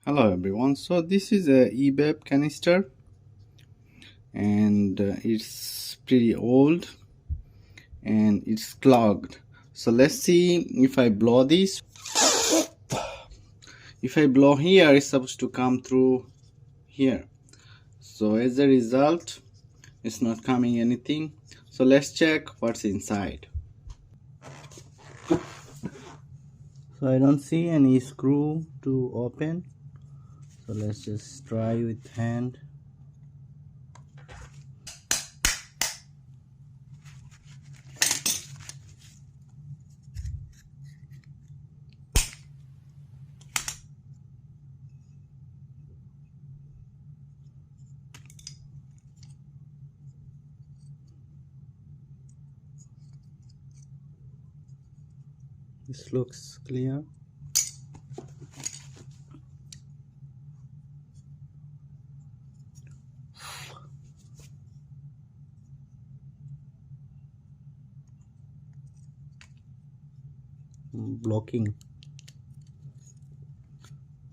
Hello everyone, so this is a evap canister and it's pretty old and it's clogged. So let's see if I blow this. If I blow here, it's supposed to come through here. So as a result, it's not coming anything. So let's check what's inside. So I don't see any screw to open. So let's just try with hand. This looks clear. Blocking.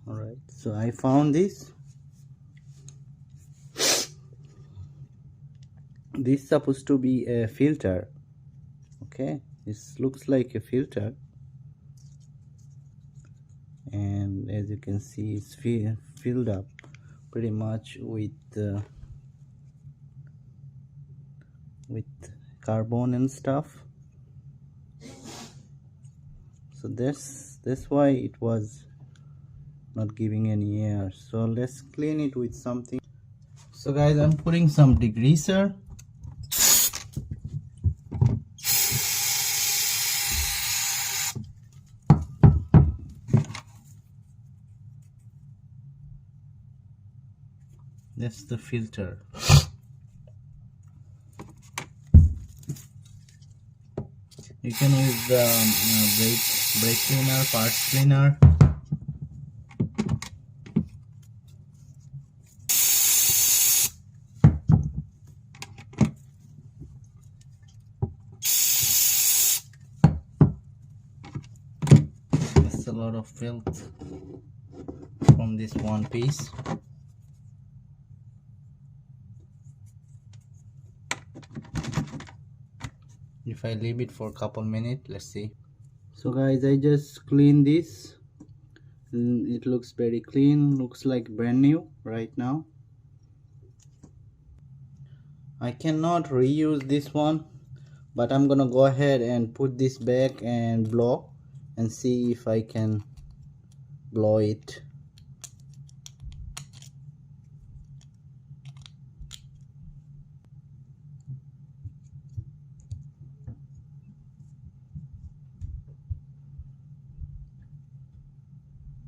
Alright, so I found this. This is supposed to be a filter. Okay, this looks like a filter, and as you can see, it's filled up pretty much with carbon and stuff. So that's why it was not giving any air. So let's clean it with something. So guys, I'm putting some degreaser. That's the filter. You can use the brake cleaner, parts cleaner. There's a lot of filth from this one piece. If I leave it for a couple minutes, let's see. So guys, I just cleaned this. It looks very clean, looks like brand new right now. I cannot reuse this one, but I'm gonna go ahead and put this back and blow and see if I can blow it.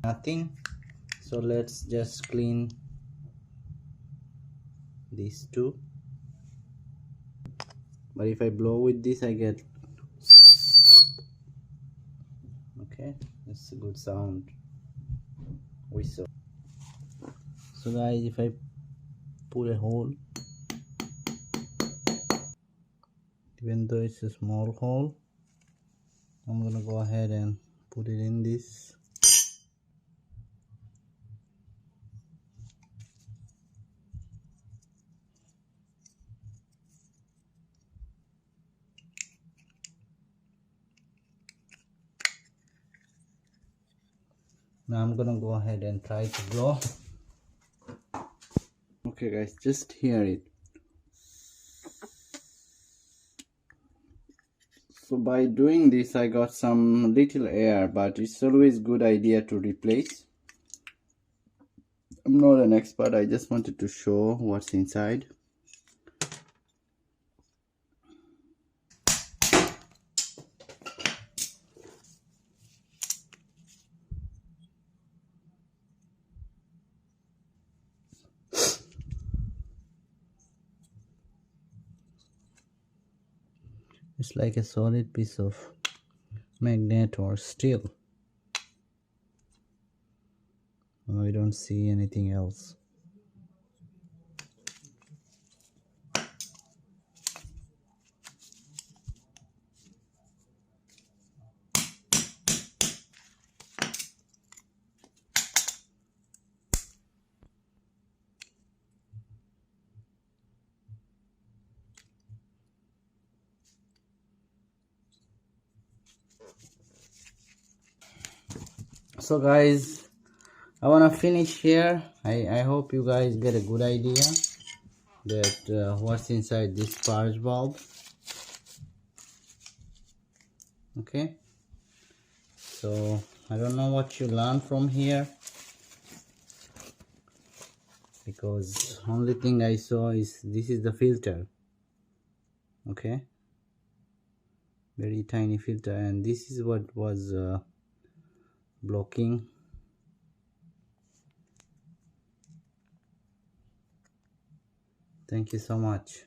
Nothing. So let's just clean these two. But if I blow with this, I get okay, that's a good sound, whistle. So guys, if I put a hole, even though it's a small hole, I'm gonna go ahead and put it in this. Now I'm gonna go ahead and try to blow. Okay guys, just hear it. So by doing this, I got some little air, but it's always good idea to replace. I'm not an expert, I just wanted to show what's inside. It's like a solid piece of magnet or steel. I don't see anything else. So guys, I want to finish here. I hope you guys get a good idea that what's inside this purge bulb. Okay, so I don't know what you learn from here, because only thing I saw is this is the filter. Okay, very tiny filter, and this is what was blocking. Thank you so much.